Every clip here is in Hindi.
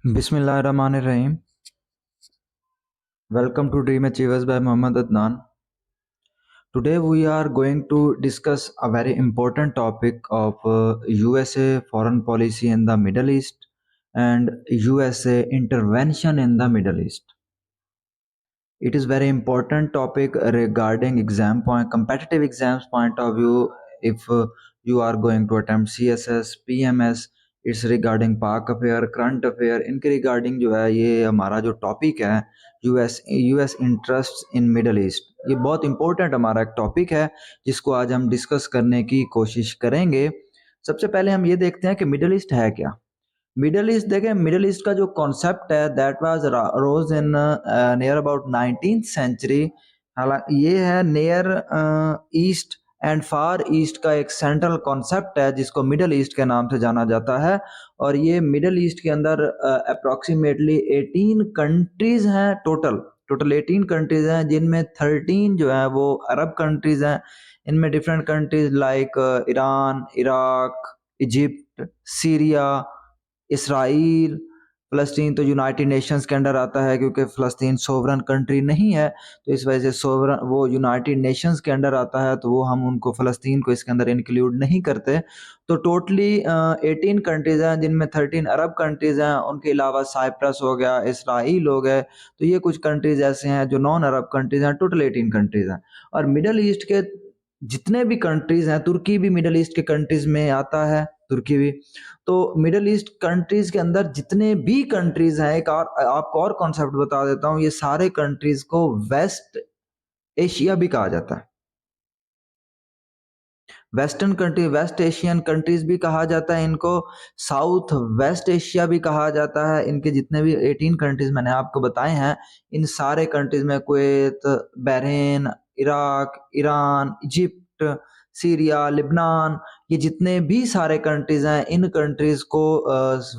Bismillahirrahmanirrahim. Welcome to Dream Achievers by Muhammad Adnan. Today we are going to discuss a very important topic of USA foreign policy in the Middle East and USA intervention in the Middle East. It is very important topic regarding exam point, competitive exams point of view. If you are going to attempt CSS, PMS, it's regarding पाक अफेयर, करंट अफेयर, इनके रिगार्डिंग जो है ये हमारा जो टॉपिक है US interest in Middle east, ये बहुत इंपॉर्टेंट हमारा एक टॉपिक है जिसको आज हम डिस्कस करने की कोशिश करेंगे। सबसे पहले हम ये देखते हैं कि मिडल ईस्ट है क्या। मिडल ईस्ट देखें, मिडल ईस्ट का जो कॉन्सेप्ट है that was rose in near about 19th century. हालांकि ये है near East and Far East का एक सेंट्रल कॉन्सेप्ट है जिसको मिडल ईस्ट के नाम से जाना जाता है। और ये मिडल ईस्ट के अंदर अप्रोक्सीमेटली 18 कंट्रीज हैं, टोटल 18 कंट्रीज हैं, जिनमें 13 जो है वो अरब कंट्रीज हैं। इनमें different countries like Iran, Iraq, Egypt, Syria, Israel, फ़लस्तीन तो यूनाइटेड नेशंस के अंडर आता है क्योंकि फ़लस्तीन सोवरन कंट्री नहीं है, तो इस वजह से सोवरन वो यूनाइटेड नेशंस के अंडर आता है, तो वो हम उनको फ़लस्तीन को इसके अंदर इंक्लूड नहीं करते। तो टोटली 18 कंट्रीज़ हैं जिनमें 13 अरब कंट्रीज़ हैं, उनके अलावा साइप्रस हो गया, इसराइल हो गए, तो ये कुछ कंट्रीज़ ऐसे हैं जो नॉन अरब कंट्रीज़ हैं। टोटल 18 कंट्रीज़ हैं। और मिडल ईस्ट के जितने भी कंट्रीज़ हैं, तुर्की भी मिडल ईस्ट के कंट्रीज़ में आता है, तुर्की भी। तो मिडल ईस्ट कंट्रीज के अंदर जितने भी कंट्रीज हैं, एक और आपको और कॉन्सेप्ट बता देता हूं, ये सारे कंट्रीज को वेस्ट एशिया भी कहा जाता है। Western country, west Asian countries भी कहा जाता है इनको, साउथ वेस्ट एशिया भी कहा जाता है। इनके जितने भी 18 कंट्रीज मैंने आपको बताए हैं, इन सारे कंट्रीज में Kuwait, Bahrain, Iraq, Iran, Egypt, Syria, Lebanon, ये जितने भी सारे कंट्रीज हैं, इन कंट्रीज को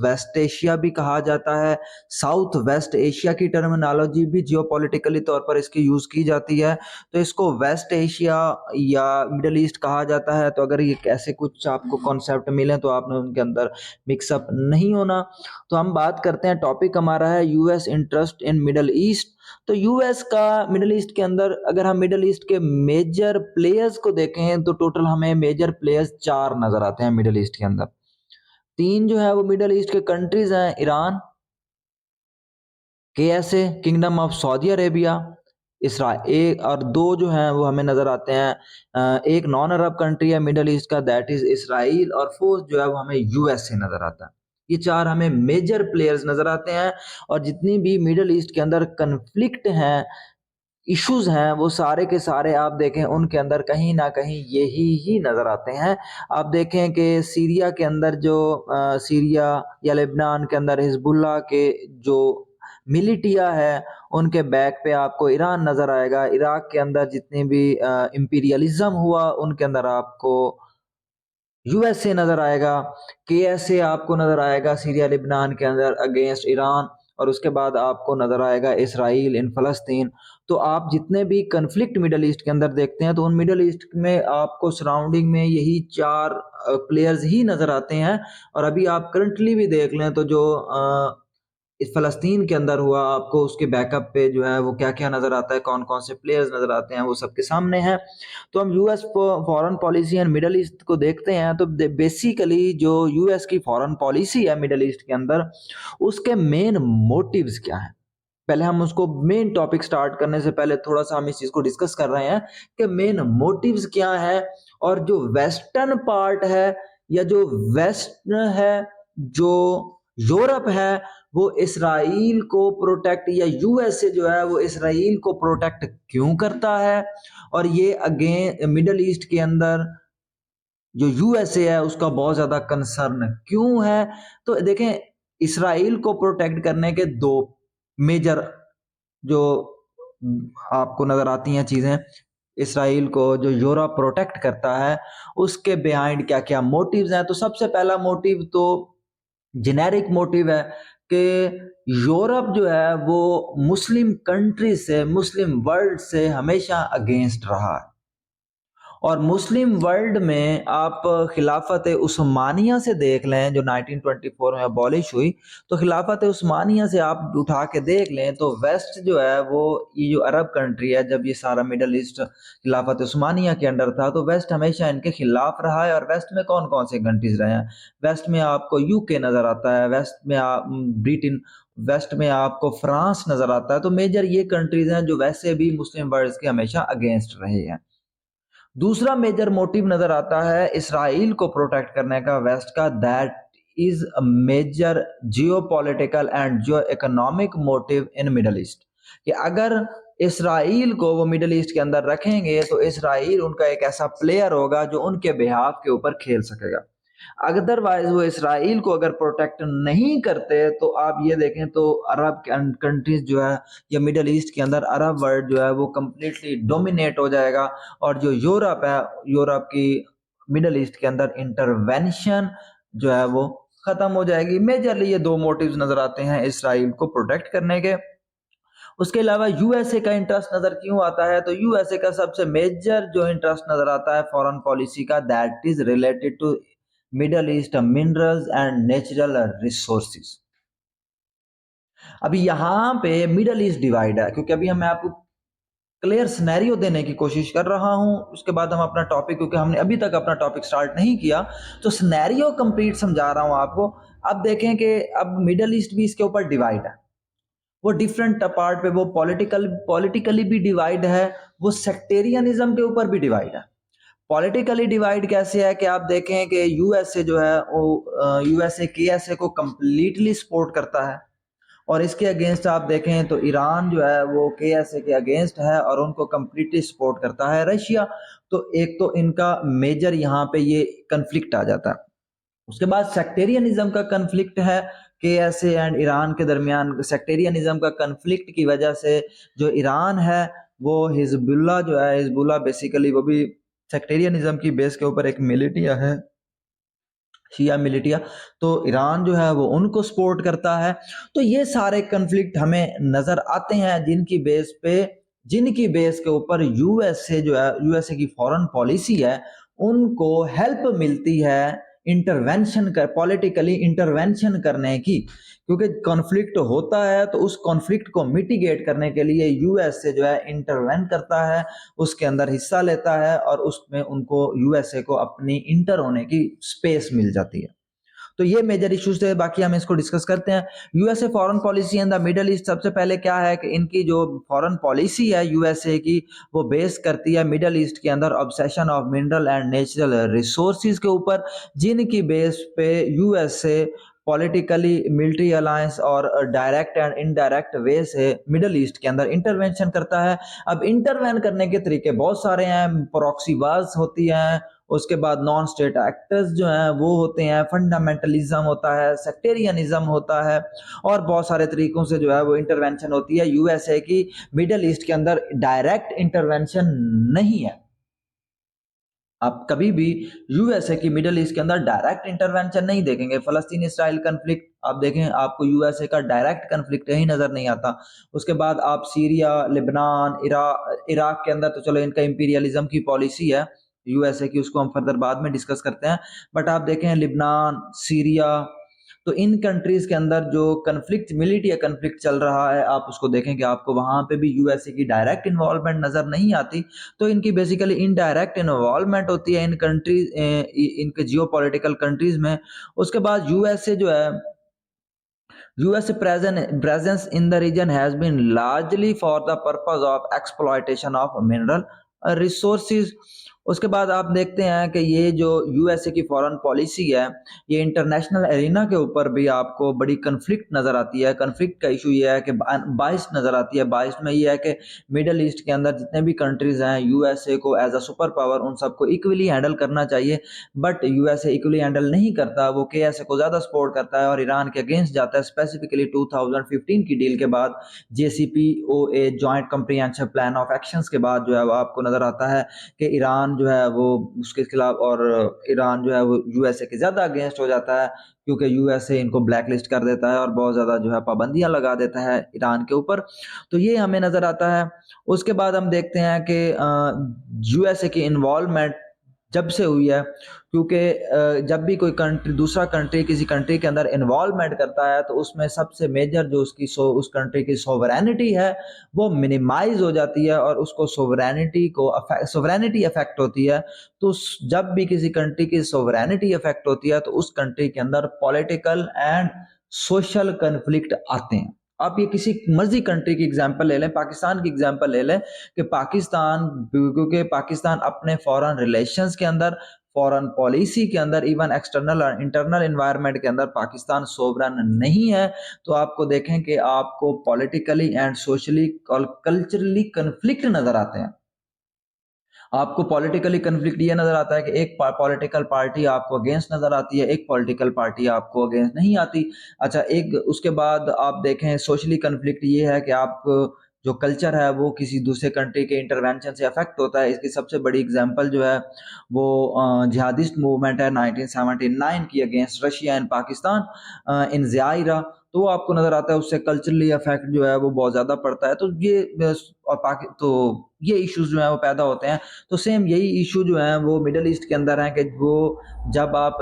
वेस्ट एशिया भी कहा जाता है। साउथ वेस्ट एशिया की टर्मिनोलॉजी भी जियोपॉलिटिकली तौर पर इसकी यूज की जाती है, तो इसको वेस्ट एशिया या मिडल ईस्ट कहा जाता है। तो अगर ये ऐसे कुछ आपको कॉन्सेप्ट मिले तो आपने उनके अंदर मिक्सअप नहीं होना। तो हम बात करते हैं, टॉपिक हमारा है US interest in Middle east. तो यूएस का मिडल ईस्ट के अंदर, अगर हम मिडल ईस्ट के मेजर प्लेयर्स को देखें तो टोटल हमें मेजर प्लेयर्स 4 नजर आते हैं मिडल ईस्ट के अंदर। 3 जो है वो मिडल ईस्ट के कंट्रीज हैं, Iran, KSA kingdom of Saudi Arabia, Israel, और 2 जो हैं वो हमें नजर आते हैं, एक नॉन अरब कंट्री है मिडल ईस्ट का दैट इज इसराइल, और 4th जो है वो हमें यूएस से नजर आता है। ये 4 हमें मेजर प्लेयर्स नजर आते हैं। और जितनी भी मिडल ईस्ट के अंदर कन्फ्लिक्ट हैं, इश्यूज हैं, वो सारे के सारे आप देखें उनके अंदर कहीं ना कहीं यही ही नजर आते हैं। आप देखें कि सीरिया के अंदर जो सीरिया या लेबनान के अंदर हिजबुल्लाह के जो मिलिटिया है, उनके बैक पे आपको ईरान नजर आएगा। इराक के अंदर जितनी भी इंपीरियलिज्म हुआ, उनके अंदर आपको यूएसए नजर आएगा। KSA आपको नजर आएगा सीरिया लिबनान के अंदर अगेंस्ट ईरान, और उसके बाद आपको नजर आएगा इसराइल इन फलस्तीन। तो आप जितने भी कन्फ्लिक्ट मिडल ईस्ट के अंदर देखते हैं, तो उन मिडल ईस्ट में आपको सराउंडिंग में यही 4 प्लेयर्स ही नजर आते हैं। और अभी आप करंटली भी देख लें तो जो इस फलस्तीन के अंदर हुआ, आपको उसके बैकअप पे जो है वो क्या क्या नजर आता है, कौन कौन से प्लेयर्स नजर आते हैं, वो सबके सामने है। तो हम US foreign policy and middle east को देखते हैं, तो बेसिकली जो यूएस की फॉरेन पॉलिसी है मिडल ईस्ट के अंदर, उसके मेन मोटिव्स क्या हैं। पहले हम उसको मेन टॉपिक स्टार्ट करने से पहले थोड़ा सा हम इस चीज को डिस्कस कर रहे हैं कि मेन मोटिव्स क्या है। और जो वेस्टर्न पार्ट है या जो वेस्ट है, जो यूरोप है, वो इसराइल को प्रोटेक्ट, या यूएसए जो है वो इसराइल को प्रोटेक्ट क्यों करता है। और ये अगेन मिडल ईस्ट के अंदर जो यूएसए है उसका बहुत ज्यादा कंसर्न क्यों है। तो देखें, इसराइल को प्रोटेक्ट करने के 2 मेजर जो आपको नजर आती हैं चीजें, इसराइल को जो यूरोप प्रोटेक्ट करता है उसके बिहाइंड क्या क्या मोटिव्स हैं। तो सबसे पहला मोटिव तो जेनेरिक मोटिव है कि यूरोप जो है वो मुस्लिम कंट्री से, मुस्लिम वर्ल्ड से हमेशा अगेंस्ट रहा है। और मुस्लिम वर्ल्ड में आप खिलाफत उस्मानिया से देख लें जो 1924 में अबॉलिश हुई, तो खिलाफत उस्मानिया से आप उठा के देख लें तो वेस्ट जो है वो ये जो अरब कंट्री है, जब ये सारा मिडल ईस्ट खिलाफत उस्मानिया के अंडर था तो वेस्ट हमेशा इनके खिलाफ रहा है। और वेस्ट में कौन कौन से कंट्रीज रहे हैं? वेस्ट में आपको यूके नज़र आता है, वेस्ट में आप ब्रिटेन, वेस्ट में आपको फ्रांस नज़र आता है। तो मेजर ये कंट्रीज हैं जो वैसे भी मुस्लिम वर्ल्ड के हमेशा अगेंस्ट रहे हैं। दूसरा मेजर मोटिव नजर आता है इसराइल को प्रोटेक्ट करने का वेस्ट का, that is a major geopolitical and geo economic motive in Middle East, कि अगर इसराइल को वो मिडल ईस्ट के अंदर रखेंगे तो इसराइल उनका एक ऐसा प्लेयर होगा जो उनके बिहाफ के ऊपर खेल सकेगा। अदरवाइज वो इसराइल को अगर प्रोटेक्ट नहीं करते तो आप ये देखें तो अरब कंट्रीज जो है या मिडल ईस्ट के अंदर अरब वर्ल्ड जो है वो कम्प्लीटली डोमिनेट हो जाएगा। और जो यूरोप है, यूरोप की मिडल ईस्ट के अंदर इंटरवेंशन जो है वो खत्म हो जाएगी। मेजरली ये दो मोटिव्स नजर आते हैं इसराइल को प्रोटेक्ट करने के। उसके अलावा यूएसए का इंटरेस्ट नजर क्यों आता है? तो यूएसए का सबसे मेजर जो इंटरेस्ट नजर आता है फॉरेन पॉलिसी का, that is related to Middle East minerals and natural resources. अभी यहाँ पे मिडल ईस्ट डिवाइड है, क्योंकि अभी मैं आपको क्लियर सिनेरियो देने की कोशिश कर रहा हूँ, उसके बाद हम अपना टॉपिक, क्योंकि हमने अभी तक अपना टॉपिक स्टार्ट नहीं किया तो सिनेरियो कंप्लीट समझा रहा हूँ आपको। अब देखें कि अब मिडल ईस्ट भी इसके ऊपर डिवाइड है, वो डिफरेंट पार्ट पे, वो पॉलिटिकली भी डिवाइड है, वो सेक्टेरियनिज्म के ऊपर भी डिवाइड है। पॉलिटिकली डिवाइड कैसे है कि आप देखें कि यूएसए जो है वो यूएसए केएसए को कंप्लीटली सपोर्ट करता है, और इसके अगेंस्ट आप देखें तो ईरान जो है वो केएसए के अगेंस्ट है और उनको कंप्लीटली सपोर्ट करता है रशिया। तो एक तो इनका मेजर यहाँ पे ये कंफ्लिक्ट आ जाता है। उसके बाद सेक्टेरियनिज्म का कंफ्लिक्ट है केएसए एंड ईरान के दरमियान। सेक्टेरियनिज्म का कंफ्लिक्ट की वजह से जो ईरान है वो हिजबुल्ला जो है, हिजबुल्ला बेसिकली वो भी सेक्टेरियनिज्म की बेस के ऊपर एक मिलिटिया है, शिया मिलिटिया, तो ईरान जो है वो उनको सपोर्ट करता है। तो ये सारे कन्फ्लिक्ट हमें नजर आते हैं जिनकी बेस के ऊपर यूएसए जो है, यूएसए की फॉरेन पॉलिसी है, उनको हेल्प मिलती है इंटरवेंशन कर, पॉलिटिकली इंटरवेंशन करने की। क्योंकि कॉन्फ्लिक्ट होता है तो उस कॉन्फ्लिक्ट को मिटिगेट करने के लिए यूएसए जो है इंटरवेन करता है, उसके अंदर हिस्सा लेता है और उसमें उनको यूएसए को अपनी इंटर होने की स्पेस मिल जाती है। तो ये मेजर इश्यूज थे, बाकी हम इसको डिस्कस करते हैं। USA foreign policy in the Middle east, सबसे पहले क्या है कि इनकी जो फॉरेन पॉलिसी है यूएसए की, वो बेस करती है मिडल ईस्ट के अंदर obsession of mineral and natural resources के ऊपर, जिनकी बेस पे यूएसए पॉलिटिकली मिलिट्री अलायंस और डायरेक्ट एंड इनडायरेक्ट वे से मिडल ईस्ट के अंदर इंटरवेंशन करता है। अब इंटरवेन करने के तरीके बहुत सारे हैं, प्रॉक्सी वार्स होती हैं, उसके बाद नॉन स्टेट एक्टर्स जो हैं वो होते हैं, फंडामेंटलिज्म होता है, सेक्टेरियनिज्म होता है, और बहुत सारे तरीकों से जो है वो इंटरवेंशन होती है। यूएसए की मिडल ईस्ट के अंदर डायरेक्ट इंटरवेंशन नहीं है। आप कभी भी यूएसए की मिडल ईस्ट के अंदर डायरेक्ट इंटरवेंशन नहीं देखेंगे। फलस्तीन इसराइल कन्फ्लिक्ट आप देखें, आपको यूएसए का डायरेक्ट कन्फ्लिक्ट यही नजर नहीं आता। उसके बाद आप सीरिया, लेबनान, इराक के अंदर तो चलो इनका इंपीरियलिज्म की पॉलिसी है यूएसए की, उसको हम फर्दर बाद में डिस्कस करते हैं। बट आप देखें लिबनान, सीरिया, तो इन कंट्रीज के अंदर जो कन्फ्लिक्ट, मिलिट्री कन्फ्लिक्ट चल रहा है, आप उसको देखें कि आपको वहां पे भी यूएसए की डायरेक्ट इन्वॉल्वमेंट नजर नहीं आती। तो इनकी बेसिकली इनडायरेक्ट इन्वॉल्वमेंट होती है इन कंट्रीज, इनके जियो पॉलिटिकल कंट्रीज में। उसके बाद यूएसए जो है, US presence in the region has been largely for the purpose of exploitation of mineral resources। उसके बाद आप देखते हैं कि ये जो यूएसए की फॉरेन पॉलिसी है, ये इंटरनेशनल एरिना के ऊपर भी आपको बड़ी कन्फ्लिक्ट नजर आती है। कन्फ्लिक्ट का इशू ये है कि बाइस नजर आती है। बाइस में ये है कि मिडल ईस्ट के अंदर जितने भी कंट्रीज हैं, यूएसए को एज अ सुपर पावर उन सबको इक्वली हैंडल करना चाहिए, बट यूएसए इक्वली हैंडल नहीं करता, वो केएसए को ज्यादा सपोर्ट करता है और ईरान के अगेंस्ट जाता है। स्पेसिफिकली 2015 की डील के बाद, JCPOA joint comprehensive plan of actions के बाद जो है वो आपको नजर आता है कि ईरान ईरान जो है वो उसके खिलाफ, और ईरान जो है वो यूएसए के ज़्यादा अगेंस्ट हो जाता है, क्योंकि यूएसए इनको ब्लैकलिस्ट कर देता है और बहुत ज़्यादा जो है पाबंदियाँ लगा देता है ईरान के ऊपर। तो ये हमें नज़र आता है। उसके बाद हम देखते हैं कि यूएसए की इन्वॉल्वमेंट जब से हुई है, क्योंकि जब भी कोई कंट्री, दूसरा कंट्री किसी कंट्री के अंदर इन्वॉल्वमेंट करता है तो उसमें सबसे मेजर जो उस कंट्री की सोवरेनिटी है वो मिनिमाइज हो जाती है, और उसको सोवरेनिटी अफेक्ट होती है। तो जब भी किसी कंट्री की सोवरेनिटी अफेक्ट होती है तो उस कंट्री के अंदर पॉलिटिकल एंड सोशल कन्फ्लिक्ट आते हैं। आप ये किसी मर्जी कंट्री की एग्जांपल ले लें, पाकिस्तान की एग्जांपल ले लें कि पाकिस्तान, क्योंकि पाकिस्तान अपने फॉरेन रिलेशंस के अंदर, फॉरेन पॉलिसी के अंदर, इवन एक्सटर्नल और इंटरनल एनवायरनमेंट के अंदर पाकिस्तान सोवरन नहीं है। तो आपको देखें कि आपको पॉलिटिकली एंड सोशली और कल्चरली कन्फ्लिक्ट नजर आते हैं। आपको पॉलिटिकली कन्फ्लिक्ट ये नजर आता है कि एक पॉलिटिकल पार्टी आपको अगेंस्ट नजर आती है, एक पॉलिटिकल पार्टी आपको अगेंस्ट नहीं आती। अच्छा, एक उसके बाद आप देखें सोशली कन्फ्लिक्ट ये है कि आप जो कल्चर है वो किसी दूसरे कंट्री के इंटरवेंशन से अफेक्ट होता है। इसकी सबसे बड़ी एग्जांपल जो है वो जिहादिस्ट मूवमेंट है 1979 की अगेंस्ट रशिया एंड पाकिस्तान इन ज़ायरा। तो वो आपको नजर आता है, उससे कल्चरली इफेक्ट जो है वो बहुत ज्यादा पड़ता है। तो ये और तो ये इश्यूज जो है वो पैदा होते हैं। तो सेम यही इशू जो है वो मिडल ईस्ट के अंदर है कि वो जब आप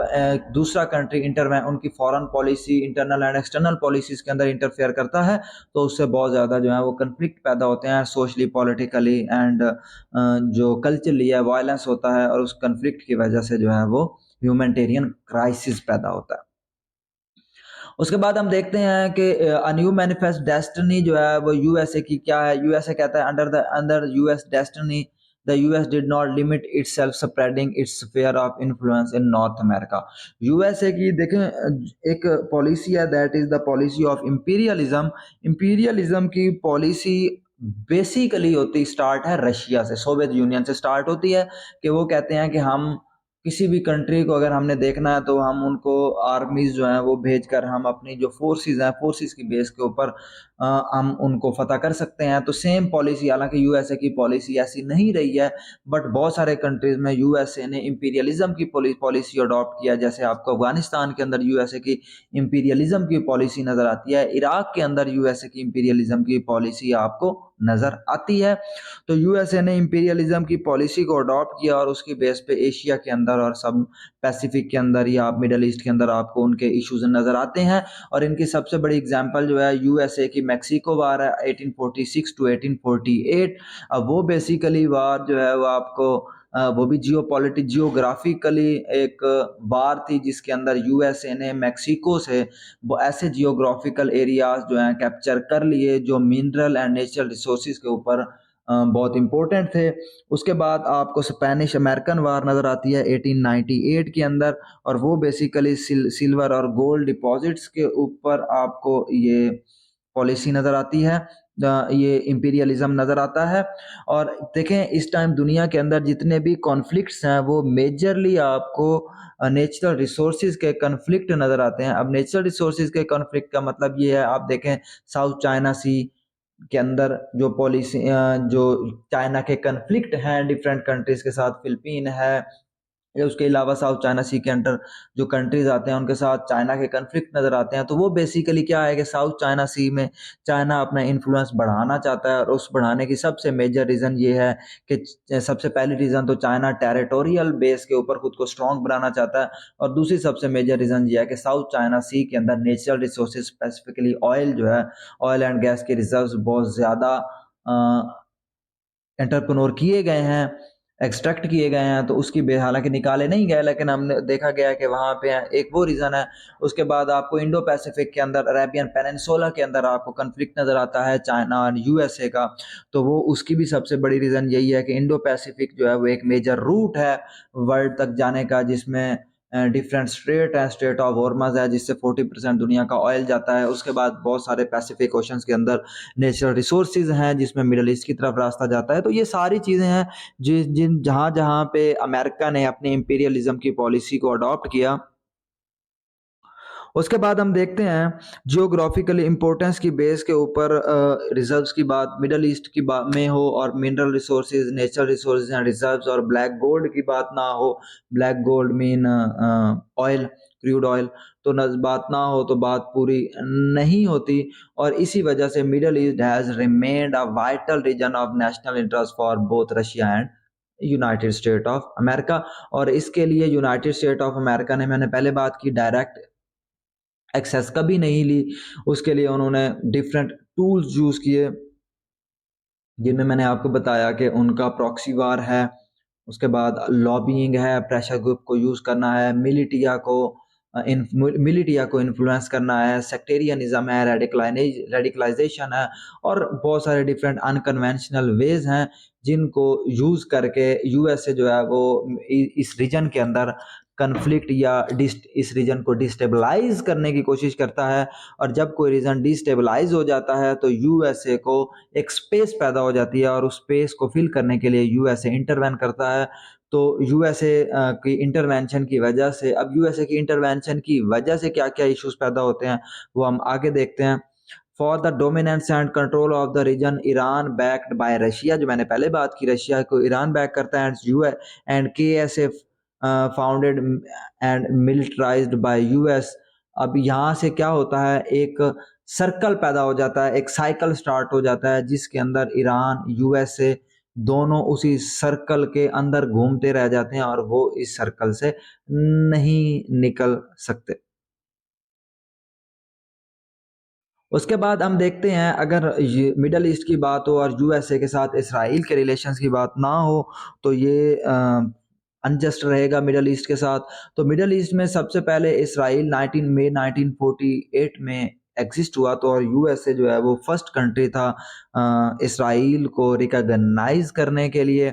दूसरा कंट्री उनकी foreign policy, internal and external policies के अंदर इंटरफेयर करता है तो उससे बहुत ज़्यादा जो है वो कन्फ्लिक्ट पैदा होते हैं, सोशली, पॉलिटिकली एंड जो कल्चरली है वायलेंस होता है, और उस कन्फ्लिक्ट की वजह से जो है वो ह्यूमैनिटेरियन क्राइसिस पैदा होता है। उसके बाद हम देखते हैं कि अ न्यू मैनिफेस्ट डेस्टिनी जो है वो यूएसए की क्या है। यूएसए कहता है under US destiny the US did not limit itself spreading it's sphere of influence in north America. USA की देखें एक पॉलिसी है, that is the policy of imperialism. Imperialism की पॉलिसी बेसिकली होती स्टार्ट है रशिया से, सोवियत यूनियन से स्टार्ट होती है, कि वो कहते हैं कि हम किसी भी कंट्री को अगर हमने देखना है तो हम उनको आर्मीज जो हैं वो भेजकर हम अपनी जो फोर्सेस हैं, फोर्सेस की बेस के ऊपर हम उनको फतह कर सकते हैं। तो सेम पॉलिसी, हालांकि यूएसए की पॉलिसी ऐसी नहीं रही है, बट बहुत सारे कंट्रीज में यूएसए ने इंपीरियलिज्म की पॉलिसी अडॉप्ट किया। जैसे आपको अफगानिस्तान के अंदर यूएसए की इंपीरियलिज्म की पॉलिसी नजर आती है, इराक के अंदर यूएसए की इंपीरियलिज्म की पॉलिसी आपको नजर आती है। तो यूएसए ने इंपीरियलिज्म की पॉलिसी को अडॉप्ट किया और उसकी बेस पे एशिया के अंदर और सब पैसिफिक के अंदर या मिडल ईस्ट के अंदर आपको उनके इश्यूज नजर आते हैं। और इनकी सबसे बड़ी एग्जांपल जो है यूएसए की मैक्सिको वार है 1846 टू 1848। अब वो बेसिकली वार जो है वो आपको वो भी जियोग्राफिकली एक वार थी जिसके अंदर यूएसए ने मैक्सिको से वो ऐसे जियोग्राफिकल एरियाज जो हैं कैप्चर कर लिए जो मिनरल एंड नेचुरल रिसोर्सेज के ऊपर बहुत इंपॉर्टेंट थे। उसके बाद आपको स्पेनिश अमेरिकन वार नज़र आती है 1898 के अंदर, और वो बेसिकली सिल्वर और गोल्ड डिपॉजिट्स के ऊपर आपको ये पॉलिसी नज़र आती है, ये इंपीरियलिज्म नज़र आता है। और देखें इस टाइम दुनिया के अंदर जितने भी कॉन्फ्लिक्ट्स हैं वो मेजरली आपको नेचुरल रिसोर्सेज के कॉन्फ्लिक्ट नज़र आते हैं। अब नेचुरल रिसोर्सेज के कॉन्फ्लिक्ट का मतलब ये है, आप देखें साउथ चाइना सी के अंदर जो पॉलिसी, जो चाइना के कन्फ्लिक्ट हैं डिफरेंट कंट्रीज के साथ, फिलीपीन है, या उसके अलावा साउथ चाइना सी के अंडर जो कंट्रीज आते हैं उनके साथ चाइना के कन्फ्लिक्ट नज़र आते हैं। तो वो बेसिकली क्या है कि साउथ चाइना सी में चाइना अपना इन्फ्लुएंस बढ़ाना चाहता है, और उस बढ़ाने की सबसे मेजर रीज़न ये है कि सबसे पहली रीज़न तो चाइना टेरिटोरियल बेस के ऊपर खुद को स्ट्रॉन्ग बनाना चाहता है, और दूसरी सबसे मेजर रीज़न ये है कि साउथ चाइना सी के अंदर नेचुरल रिसोर्सेज स्पेसिफिकली ऑयल जो है, ऑयल एंड गैस के रिजर्व्स बहुत ज़्यादा एंटरप्रेन्योर किए गए हैं, एक्सट्रैक्ट किए गए हैं। तो उसकी हालांकि निकाले नहीं गए, लेकिन हमने देखा गया कि वहाँ पे एक वो रीज़न है। उसके बाद आपको इंडो पैसिफिक के अंदर, अरेबियन पेनिनसुला के अंदर आपको कन्फ्लिक्ट नज़र आता है चाइना और यूएसए का। तो वो उसकी भी सबसे बड़ी रीज़न यही है कि इंडो पैसिफिक जो है वो एक मेजर रूट है वर्ल्ड तक जाने का, जिसमें डिफरेंट स्ट्रेट है, स्ट्रेट ऑफ हॉर्मज़ है जिससे 40% दुनिया का ऑयल जाता है। उसके बाद बहुत सारे पैसिफिक ओशंस के अंदर नेचुरल रिसोर्सेज हैं जिसमें मिडल ईस्ट की तरफ रास्ता जाता है। तो ये सारी चीज़ें हैं जिन जहाँ जहाँ पे अमेरिका ने अपनी इंपीरियलिज्म की पॉलिसी को अडॉप्ट किया, उसके बाद हम देखते हैं जियोग्राफिकल इम्पोर्टेंस की बेस के ऊपर रिजर्व्स की बात मिडल ईस्ट की बात में हो और mineral resources natural resources and reserves और ब्लैक गोल्ड की बात ना हो। Black gold mean oil, crude oil. तो बात ना हो तो बात पूरी नहीं होती। और इसी वजह से Middle East has remained a vital region of national interest for both Russia and United State of America. और इसके लिए यूनाइटेड स्टेट ऑफ अमेरिका ने, मैंने पहले बात की, डायरेक्ट एक्सेस कभी नहीं ली। उसके लिए उन्होंने डिफरेंट टूल्स यूज किए, जिनमें मैंने आपको बताया कि उनका प्रॉक्सी वार है, उसके बाद लॉबिंग है, प्रेशर ग्रुप को यूज करना है, मिलिटिया को इन्फ्लुएंस करना है, सेक्टेरियनिज्म है, रेडिकलाइजेशन है, और बहुत सारे डिफरेंट अनकन्वेंशनल वेज हैं जिनको यूज करके यूएसए जो है वो इस रीजन के अंदर कन्फ्लिक्ट या इस रीजन को डिस्टेबलाइज करने की कोशिश करता है। और जब कोई रीजन डिस्टेबलाइज हो जाता है तो यूएसए को एक स्पेस पैदा हो जाती है, और उस स्पेस को फिल करने के लिए यूएसए इंटरवेन करता है। तो यूएसए की इंटरवेंशन की वजह से, अब यूएसए की इंटरवेंशन की वजह से क्या क्या इश्यूज पैदा होते हैं वो हम आगे देखते हैं। For the dominance and control of the region, Iran backed by Russia, जो मैंने पहले बात की, रशिया को ईरान बैक करता है, and KSF founded and militarised by US. अब यहाँ से क्या होता है, एक सर्कल पैदा हो जाता है, एक साइकिल स्टार्ट हो जाता है जिसके अंदर ईरान यूएसए दोनों उसी सर्कल के अंदर घूमते रह जाते हैं और वो इस सर्कल से नहीं निकल सकते। उसके बाद हम देखते हैं, अगर ये मिडल ईस्ट की बात हो और यूएसए के साथ इसराइल के रिलेशंस की बात ना हो तो ये अनजस्ट रहेगा मिडल ईस्ट के साथ। तो मिडल ईस्ट में सबसे पहले इसराइल 19 मई 1948 में एग्जिस्ट हुआ, तो और यूएसए जो है वो फर्स्ट कंट्री था इसराइल को रिकॉग्नाइज करने के लिए।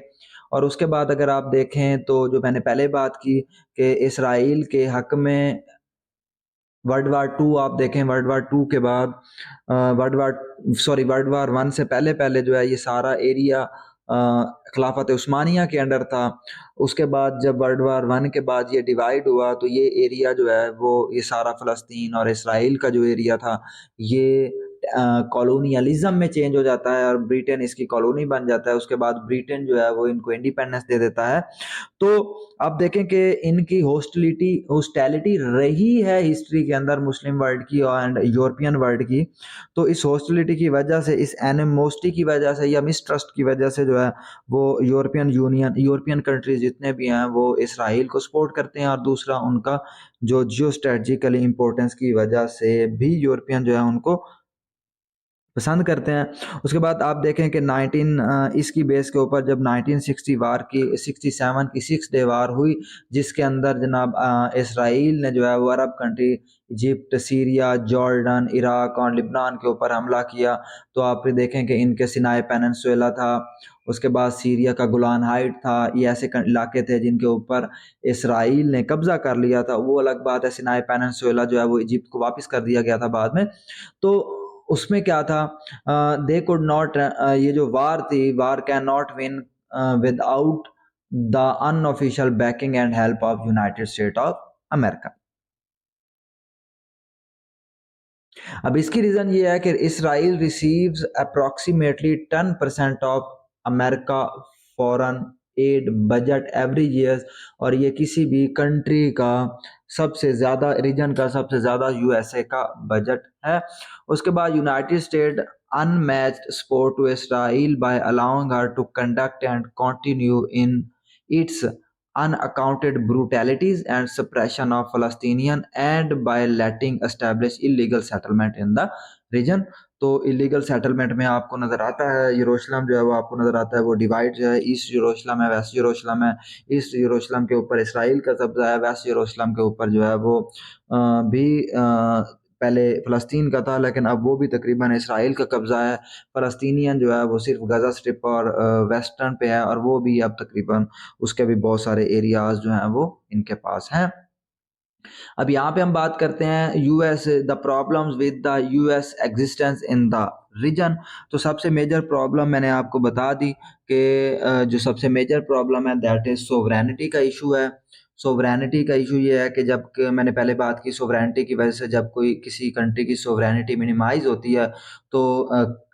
और उसके बाद अगर आप देखें तो जो मैंने पहले बात की कि इसराइल के हक में वर्ल्ड वार 2 आप देखें, वर्ल्ड वार 2 के बाद वर्ल्ड वार 1 से पहले पहले जो है ये सारा एरिया खिलाफत उस्मानिया के अंडर था। उसके बाद जब वर्ल्ड वार 1 के बाद ये डिवाइड हुआ तो ये एरिया जो है वो ये सारा फ़लस्तीन और इसराइल का जो एरिया था ये कॉलोनियलिज्म में चेंज हो जाता है और ब्रिटेन इसकी कॉलोनी बन जाता है। उसके बाद ब्रिटेन जो है वो इनको इंडिपेंडेंस दे देता है। तो आप देखें कि इनकी हॉस्टैलिटी रही है हिस्ट्री के अंदर मुस्लिम वर्ल्ड की एंड यूरोपियन वर्ल्ड की। तो इस हॉस्टिलिटी की वजह से, इस एनिमोसिटी की वजह से या मिसट्रस्ट की वजह से जो है वो यूरोपियन कंट्रीज जितने भी हैं वो इसराइल को सपोर्ट करते हैं। और दूसरा उनका जो जियो स्ट्रेटजिकली इंपॉर्टेंस की वजह से भी यूरोपियन जो है उनको पसंद करते हैं। उसके बाद आप देखें कि इसकी बेस के ऊपर जब 1960 वार की 67 की 6 डे वार हुई, जिसके अंदर जनाब इसराइल ने जो है वो Arab country Egypt, Syria, Jordan, Iraq और लिबनान के ऊपर हमला किया। तो आप देखें कि इनके सिनाई पेनिनसुला था, उसके बाद सीरिया का गोलान हाइट था, ये ऐसे इलाके थे जिनके ऊपर इसराइल ने कब्जा कर लिया था। वो अलग बात है, सिनाई पेनिनसुला जो है वो इजिप्ट को वापस कर दिया गया था बाद में। तो उसमें क्या था, दे कुड नॉट, ये जो वार थी, war can not win without the unofficial backing and help of United State of America. अब इसकी रीजन ये है कि Israel receives approximately 10% of America foreign aid budget every year. और ये किसी भी कंट्री का सबसे ज़्यादा, रीजन का सबसे ज़्यादा यूएसए का बजट है। उसके बाद United State unmatched support to Israel by allowing her to conduct and continue in its unaccounted brutalities and suppression of Palestinian and by letting establish illegal settlement in the region। तो इलीगल सेटलमेंट में आपको नज़र आता है यरूशलेम जो है वो आपको नज़र आता है, वो डिवाइड जो है, ईस्ट यरूशलेम है, वेस्ट यरूशलेम है। ईस्ट यरूशलेम के ऊपर इसराइल का कब्जा है, वेस्ट यरूशलेम के ऊपर जो है वो भी पहले फ़लस्तीन का था, लेकिन अब वो भी तकरीबन इसराइल का कब्जा है। फ़लस्तीनियन जो है वो सिर्फ गज़ा स्ट्रिप और वेस्टर्न पे है, और वो भी अब तकरीबन उसके भी बहुत सारे एरियाज जो हैं वो इनके पास हैं। अब यहाँ पे हम बात करते हैं US, the problems with the US existence in the region. तो सबसे मेजर प्रॉब्लम मैंने आपको बता दी कि जो सबसे मेजर प्रॉब्लम है दैट इज सोवरेनिटी का इशू है। सोवरेनिटी का इशू ये है कि मैंने पहले बात की, सोवरेनिटी की वजह से जब कोई किसी कंट्री की सोवरेनिटी मिनिमाइज होती है तो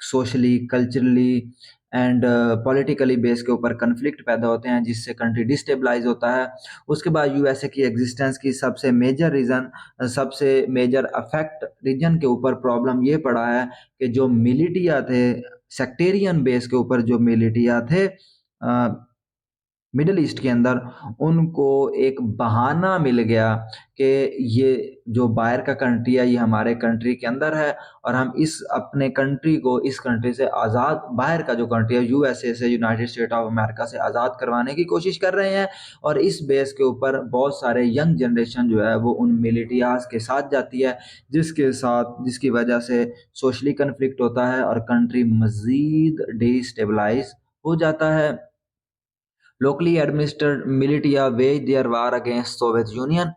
socially, culturally and politically base के ऊपर कन्फ्लिक्ट पैदा होते हैं, जिससे कंट्री डिस्टेबलाइज होता है। उसके बाद यूएसए की एग्जिस्टेंस की सबसे मेजर अफेक्ट रीजन के ऊपर प्रॉब्लम ये पड़ा है कि जो मिलिटिया थे, सेक्टेरियन बेस के ऊपर जो मिलिटिया थे मिडल ईस्ट के अंदर, उनको एक बहाना मिल गया कि ये जो बाहर का कंट्री है ये हमारे कंट्री के अंदर है, और हम इस अपने कंट्री को इस कंट्री से आज़ाद, बाहर का जो कंट्री है यूएसए से, यूनाइटेड स्टेट ऑफ अमेरिका से आज़ाद करवाने की कोशिश कर रहे हैं। और इस बेस के ऊपर बहुत सारे यंग जनरेशन जो है वो उन मिलिटियाज के साथ जाती है, जिसकी वजह से सोशली कन्फ्लिक्ट होता है और कंट्री मज़ीद डिस्टेबलाइज हो जाता है। Locally administered militia waged their war against Soviet Union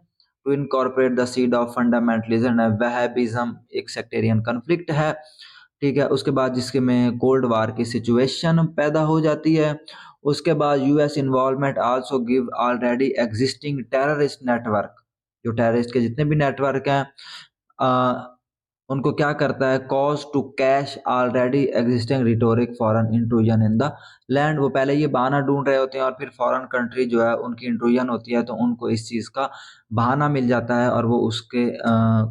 to incorporate the seed of fundamentalism and Wahhabism, एक सेक्टेरियन कन्फ्लिक्ट है। ठीक है, उसके बाद जिसके में कोल्ड वार की सिचुएशन पैदा हो जाती है। उसके बाद US involvement also give already existing terrorist network, जो टेररिस्ट के जितने भी नेटवर्क हैं उनको क्या करता है, cause to cash already existing rhetoric foreign intrusion in the land. वो पहले ये बहाना ढूंढ रहे होते हैं और फिर फॉरेन कंट्री जो है उनकी इंट्रूजन होती है तो उनको इस चीज़ का बहाना मिल जाता है और वो उसके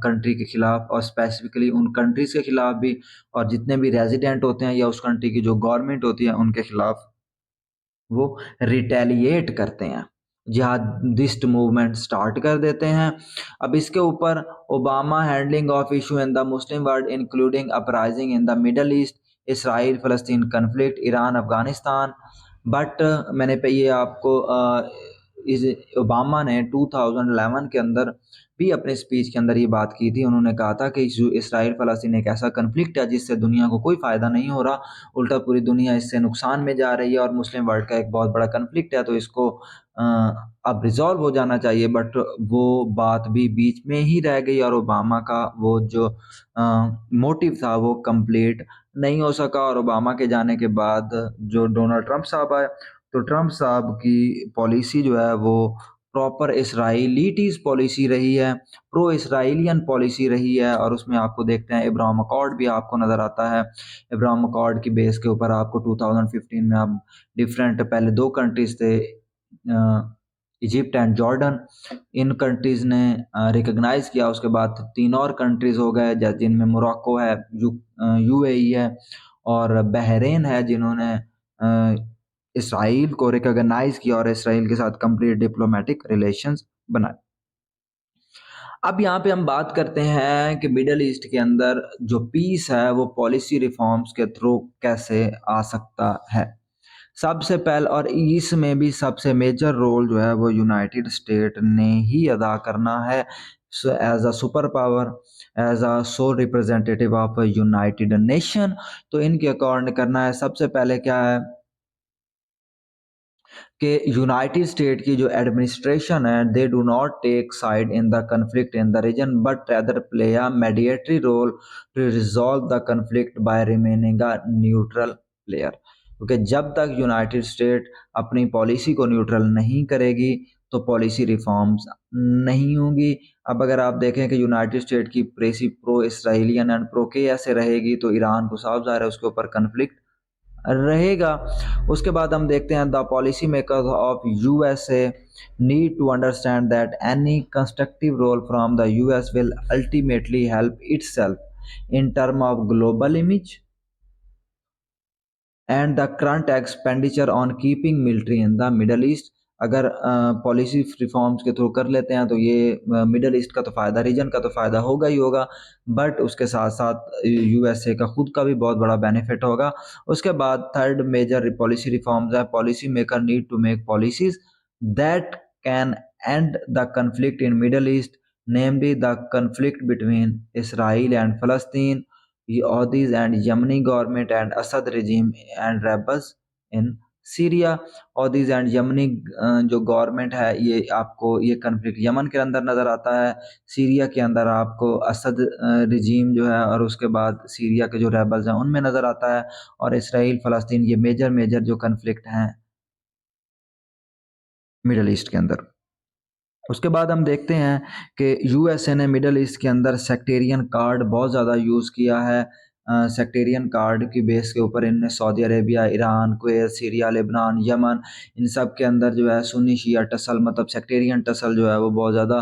कंट्री के खिलाफ, और स्पेसिफिकली उन कंट्रीज के खिलाफ भी, और जितने भी रेजिडेंट होते हैं या उस कंट्री की जो गवर्नमेंट होती है उनके खिलाफ वो रिटेलिएट करते हैं, जिहादिस्ट मूवमेंट स्टार्ट कर देते हैं। अब इसके ऊपर Obama handling of issue in the Muslim world including uprising in the Middle East, Israel फलस्तीन कन्फ्लिक्ट, ईरान अफगानिस्तान। बट मैंने पे ये आपको इस ओबामा ने 2011 के अंदर भी अपने स्पीच के अंदर ये बात की थी। उन्होंने कहा था कि इसराइल फलस्तीन एक ऐसा कन्फ्लिक्ट है जिससे दुनिया को कोई फ़ायदा नहीं हो रहा, उल्टा पूरी दुनिया इससे नुकसान में जा रही है और मुस्लिम वर्ल्ड का एक बहुत बड़ा कन्फ्लिक्ट है, तो इसको अब रिजॉल्व हो जाना चाहिए। बट वो बात भी बीच में ही रह गई और ओबामा का वो जो मोटिव था वो कंप्लीट नहीं हो सका। और ओबामा के जाने के बाद जो डोनाल्ड ट्रंप साहब आए, तो ट्रंप साहब की पॉलिसी जो है वो प्रॉपर इसराइलीटीज़ पॉलिसी रही है, प्रो इसराइलियन पॉलिसी रही है। और उसमें आपको देखते हैं इब्राहिम अकॉर्ड भी आपको नज़र आता है। इब्राहिम अकॉर्ड की बेस के ऊपर आपको 2015 में आप डिफरेंट, पहले 2 कंट्रीज़ थे, Egypt and Jordan, in countries ने रिकॉग्नाइज़ किया। उसके बाद 3 और कंट्रीज़ हो गए जिनमें मोरक्को है, यूएई है और बहरीन है, जिन्होंने इसराइल को रिकॉग्नाइज़ किया और इसराइल के साथ कंप्लीट डिप्लोमेटिक रिलेशंस बनाए। अब यहाँ पे हम बात करते हैं कि मिडल ईस्ट के अंदर जो पीस है वो पॉलिसी रिफॉर्म्स के थ्रू कैसे आ सकता है। सबसे पहले, और इसमें भी सबसे मेजर रोल जो है वो यूनाइटेड स्टेट ने ही अदा करना है as a super power, as a sole representative of United Nation. तो इनके अकॉर्डिंग करना है। सबसे पहले क्या है कि यूनाइटेड स्टेट की जो एडमिनिस्ट्रेशन है, they do not take side in the conflict in the region but rather play a mediatory role to resolve the conflict by remaining a neutral player. क्योंकि जब तक यूनाइटेड स्टेट अपनी पॉलिसी को न्यूट्रल नहीं करेगी तो पॉलिसी रिफॉर्म्स नहीं होंगी। अब अगर आप देखें कि यूनाइटेड स्टेट की प्रेसी प्रो इसराइलियन एंड प्रो के ऐसे रहेगी तो ईरान को साफ ज़ाहिर है उसके ऊपर कन्फ्लिक्ट रहेगा। उसके बाद हम देखते हैं the policy makers of USA need to understand that any constructive role from the US will ultimately help itself in term of global image and the current expenditure on keeping military in the Middle East. अगर पॉलिसी रिफॉर्म्स के थ्रू कर लेते हैं तो ये मिडल ईस्ट का तो फ़ायदा, रीजन का तो फ़ायदा होगा ही होगा, बट उसके साथ साथ यूएसए का खुद का भी बहुत बड़ा बेनिफिट होगा। उसके बाद थर्ड मेजर पॉलिसी रिफॉर्म्स है, policy maker need to make policies that can end the conflict in Middle East, namely the conflict between Israel and Palestine, Houthis and Yemeni government and Assad regime and rebels in Syria. Houthis and Yemeni जो गवर्नमेंट है ये आपको ये कन्फ्लिक्ट यमन के अंदर नज़र आता है, सीरिया के अंदर आपको असद रिजीम जो है और उसके बाद सीरिया के जो रेबल्स हैं उनमें नज़र आता है, और इसराइल फ़लस्तीन ये मेजर मेजर जो कन्फ्लिक्ट हैं मिडल ईस्ट के अंदर। उसके बाद हम देखते हैं कि यूएसए ने मिडल ईस्ट के अंदर सेक्टेरियन कार्ड बहुत ज़्यादा यूज़ किया है। सेक्टेरियन कार्ड की बेस के ऊपर इनने Saudi Arabia, Iran, Kuwait, Syria, Lebanon, यमन, इन सब के अंदर जो है सुन्नी शिया टसल, मतलब सेक्टेरियन टसल जो है वो बहुत ज़्यादा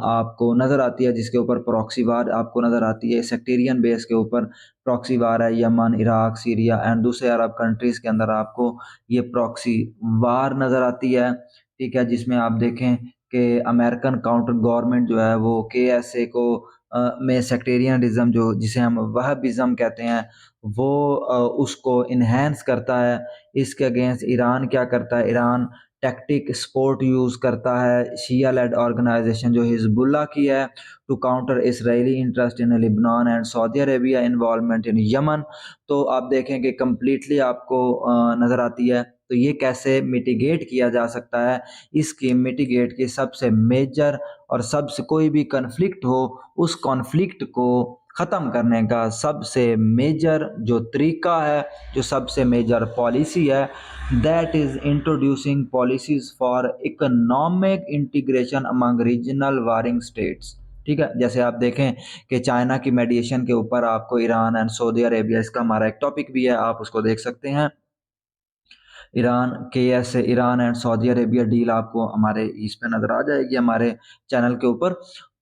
आपको नज़र आती है, जिसके ऊपर प्रॉक्सी वार आपको नज़र आती है। सेक्टेरियन बेस के ऊपर प्रॉक्सी वार है, यमन, इराक, सीरिया एंड दूसरे अरब कंट्रीज़ के अंदर आपको ये प्रॉक्सी वार नज़र आती है। ठीक है, जिसमें आप देखें कि अमेरिकन काउंटर गवर्नमेंट जो है वो केएसए को में सेक्टेरियनिज्म जो जिसे हम वहाबिज्म कहते हैं वो उसको इन्हेंस करता है। इसके अगेंस्ट ईरान क्या करता है, ईरान टैक्टिक सपोर्ट यूज़ करता है शिया लेड ऑर्गेनाइजेशन जो हिजबुल्लाह की है to counter Israeli interest in Lebanon and Saudi Arabia involvement in Yemen. तो आप देखें कि कम्प्लीटली आपको नज़र आती है। तो ये कैसे मिटिगेट किया जा सकता है, इसकी मिटिगेट की सबसे मेजर और सबसे कोई भी कन्फ्लिक्ट हो उस कॉन्फ्लिक्ट को ख़त्म करने का सबसे मेजर जो तरीका है, जो सबसे मेजर पॉलिसी है, that is introducing policies for economic integration among regional warring states. ठीक है, जैसे आप देखें कि चाइना की मेडिएशन के ऊपर आपको ईरान एंड सऊदी अरेबिया, इसका हमारा एक टॉपिक भी है, आप उसको देख सकते हैं। ईरान केएस Iran and Saudi Arabia deal आपको हमारे इस पे नज़र आ जाएगी हमारे चैनल के ऊपर।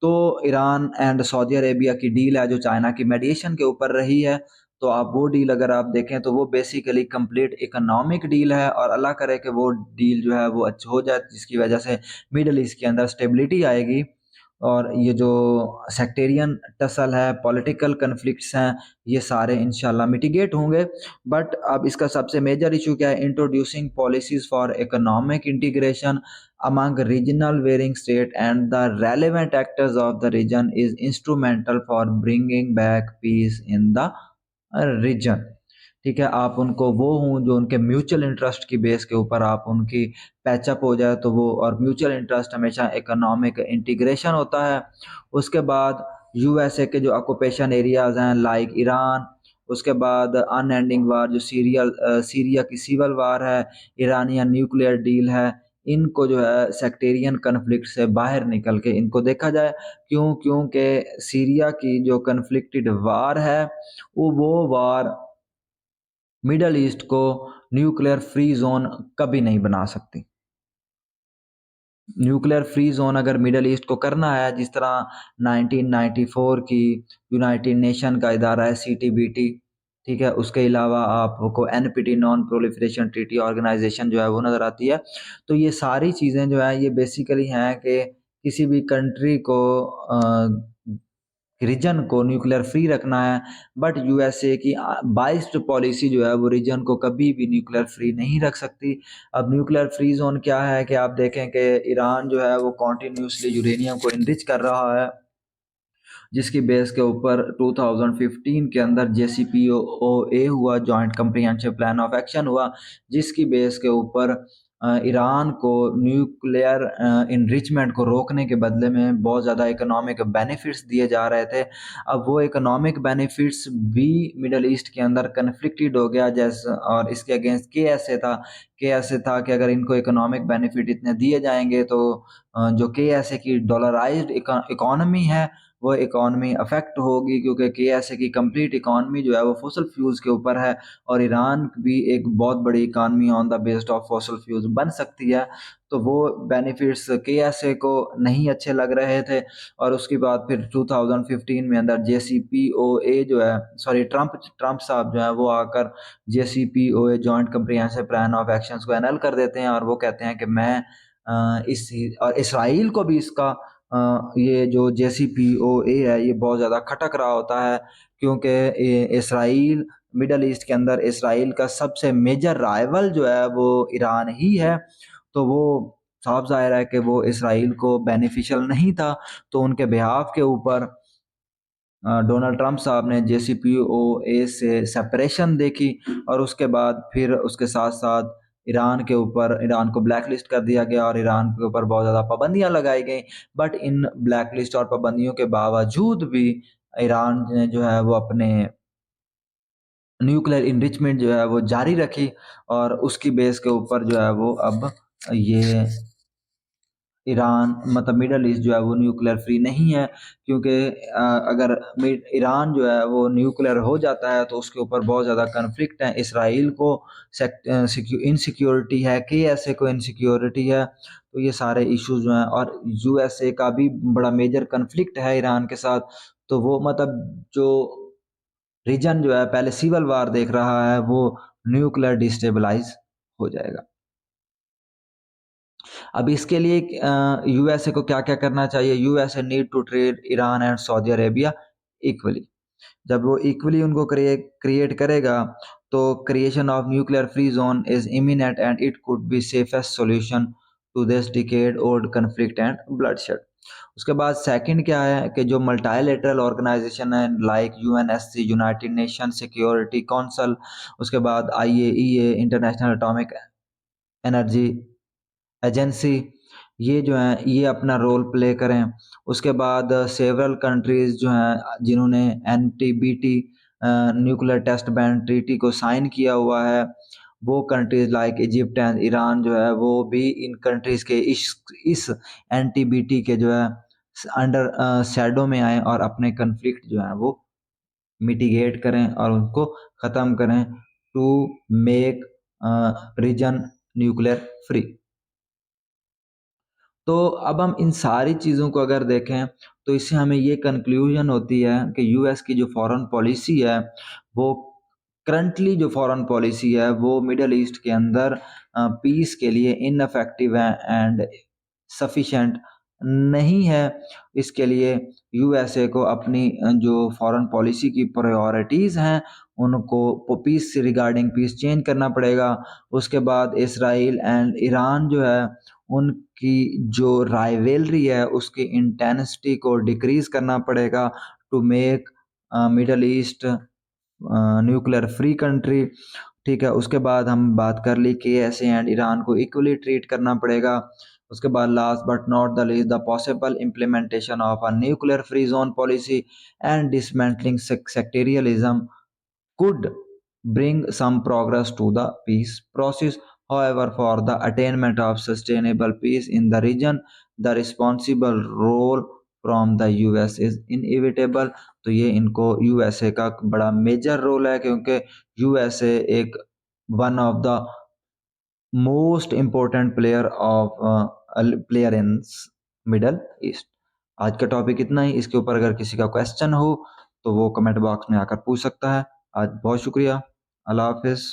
तो ईरान एंड सऊदी अरेबिया की डील है जो चाइना की मेडिएशन के ऊपर रही है। तो आप वो डील अगर आप देखें तो वो बेसिकली कंप्लीट इकोनॉमिक डील है, और अल्लाह करे कि वो डील जो है वो अच्छा हो जाए, जिसकी वजह से मिडल ईस्ट के अंदर स्टेबिलिटी आएगी और ये जो सेक्टेरियन टसल है, पॉलिटिकल कन्फ्लिक्ट्स हैं, ये सारे इंशाल्लाह मिटिगेट होंगे। बट अब इसका सबसे मेजर इशू क्या है, introducing policies for economic integration among regional varying state and the relevant actors of the region is instrumental for bringing back peace in the region। ठीक है, आप उनको वो हों जो उनके म्यूचुअल इंटरेस्ट की बेस के ऊपर आप उनकी पैचअप हो जाए, तो वो और म्यूचुअल इंटरेस्ट हमेशा इकोनॉमिक इंटीग्रेशन होता है। उसके बाद यूएसए के जो ऑक्यूपेशन एरियाज हैं लाइक ईरान, उसके बाद अनएंडिंग वार जो सीरिया की सिविल वार है, ईरानियन न्यूक्लियर डील है, इनको जो है सेक्टेरियन कन्फ्लिक्ट से बाहर निकल के इनको देखा जाए। क्यों? क्योंकि सीरिया की जो कन्फ्लिक्टेड वार है वो वार मिडल ईस्ट को न्यूक्लियर फ्री जोन कभी नहीं बना सकती। न्यूक्लियर फ्री जोन अगर मिडल ईस्ट को करना है, जिस तरह 1994 की यूनाइटेड नेशन का इदारा है सीटीबीटी, ठीक है, उसके अलावा आपको NPT non proliferation treaty organisation जो है वो नज़र आती है। तो ये सारी चीज़ें जो है ये बेसिकली हैं कि किसी भी कंट्री को रीजन को न्यूक्लियर फ्री रखना है। बट यूएसए की बाइस्ड पॉलिसी जो है वो रीजन को कभी भी न्यूक्लियर फ्री नहीं रख सकती। अब न्यूक्लियर फ्री जोन क्या है कि आप देखें कि ईरान जो है वो कॉन्टिन्यूसली यूरेनियम को इनरिच कर रहा है, जिसकी बेस के ऊपर 2015 के अंदर JCPOA हुआ, joint comprehensive plan of action हुआ, जिसकी बेस के ऊपर ईरान को न्यूक्लियर इनरिचमेंट को रोकने के बदले में बहुत ज़्यादा इकोनॉमिक बेनिफिट्स दिए जा रहे थे। अब वो इकोनॉमिक बेनिफिट्स भी मिडल ईस्ट के अंदर कन्फ्लिक्टेड हो गया, जैसे और इसके अगेंस्ट के ऐसे था कि अगर इनको इकोनॉमिक बेनिफिट इतने दिए जाएंगे तो जो के की डॉलराइज्ड इकोनॉमी है वो इकॉनमी अफेक्ट होगी, क्योंकि केएसए की कंप्लीट इकॉनमी जो है वो फॉसिल फ्यूल्स के ऊपर है, और ईरान भी एक बहुत बड़ी economy on the based of fossil fuels बन सकती है। तो वो बेनिफिट्स केएसए को नहीं अच्छे लग रहे थे, और उसके बाद फिर 2015 में अंदर जेसीपीओए जो है, सॉरी ट्रंप साहब जो है वो आकर JCPOA joint comprehensive plan of actions को एनल कर देते हैं, और वो कहते हैं कि मैं इस और इसराइल को भी इसका ये जो JCPOA है ये बहुत ज़्यादा खटक रहा होता है, क्योंकि इसराइल मिडल ईस्ट के अंदर इसराइल का सबसे मेजर राइवल जो है वो ईरान ही है। तो वो साफ ज़ाहिर है कि वो इसराइल को बेनिफिशियल नहीं था। तो उनके बिहाफ के ऊपर डोनाल्ड ट्रंप साहब ने JCPOA से सेपरेशन देखी, और उसके बाद फिर उसके साथ साथ ईरान को ब्लैक लिस्ट कर दिया गया, और ईरान के ऊपर बहुत ज़्यादा पाबंदियां लगाई गई। बट इन ब्लैक लिस्ट और पाबंदियों के बावजूद भी ईरान ने जो है वो अपने न्यूक्लियर इनरिचमेंट जो है वो जारी रखी, और उसकी बेस के ऊपर जो है वो अब ये ईरान मतलब मिडल ईस्ट जो है वो न्यूक्लियर फ्री नहीं है, क्योंकि अगर ईरान जो है वो न्यूक्लियर हो जाता है तो उसके ऊपर बहुत ज़्यादा कन्फ्लिक्ट है। इसराइल को इनसिक्योरिटी है, KSA को इनसिक्योरिटी है। तो ये सारे इश्यूज जो हैं, और USA का भी बड़ा मेजर कन्फ्लिक्ट है ईरान के साथ। तो वो मतलब जो रीजन जो है पहले सिविल वार देख रहा है, वो न्यूक्लियर डिस्टेबलाइज हो जाएगा। अब इसके लिए USA को क्या क्या करना चाहिए? USA need to treat Iran and Saudi Arabia equally. जब वो इक्वली उनको क्रिएट करेगा, तो creation of nuclear free zone is imminent and it could be safest solution to this decade old conflict and bloodshed. उसके बाद सेकंड क्या है कि जो मल्टीलेटरल ऑर्गेनाइजेशन है like UNSC, United Nation Security Council, उसके बाद IAEA, International Atomic Energy Agency, ये जो हैं ये अपना रोल प्ले करें। उसके बाद सेवरल कंट्रीज़ जो हैं जिन्होंने NPT nuclear test ban treaty को साइन किया हुआ है, वो countries like Egypt and Iran जो है वो भी इन कंट्रीज़ के इस NPT के जो है अंडर शैडो में आए और अपने कन्फ्लिक्ट जो है वो मिटिगेट करें और उनको ख़त्म करें to make region nuclear free. तो अब हम इन सारी चीज़ों को अगर देखें, तो इससे हमें ये कंक्लूजन होती है कि US की जो फॉरेन पॉलिसी है, वो करंटली जो फॉरेन पॉलिसी है वो मिडल ईस्ट के अंदर पीस के लिए इनफेक्टिव है एंड सफिशिएंट नहीं है। इसके लिए USA को अपनी जो फॉरेन पॉलिसी की प्रायोरिटीज़ हैं, उनको पीस से रिगार्डिंग पीस चेंज करना पड़ेगा। उसके बाद इसराइल एंड ईरान जो है, उनकी जो राइवलरी है उसकी इंटेंसिटी को डिक्रीज करना पड़ेगा to make Middle East nuclear free country. ठीक है, उसके बाद हम बात कर ली KSA एंड ईरान को इक्वली ट्रीट करना पड़ेगा। उसके बाद last but not the least, the possible implementation of a nuclear free zone policy and dismantling sectarianism could bring some progress to the peace process. However, for the attainment of sustainable peace in the region, the responsible role from the US is inevitable। तो ये इनको USA का बड़ा मेजर रोल है, क्योंकि USA एक one of the most important player in Middle east. आज का टॉपिक इतना ही। इसके ऊपर अगर किसी का क्वेश्चन हो तो वो कमेंट बॉक्स में आकर पूछ सकता है। आज बहुत शुक्रिया। अल्लाह हाफिज़।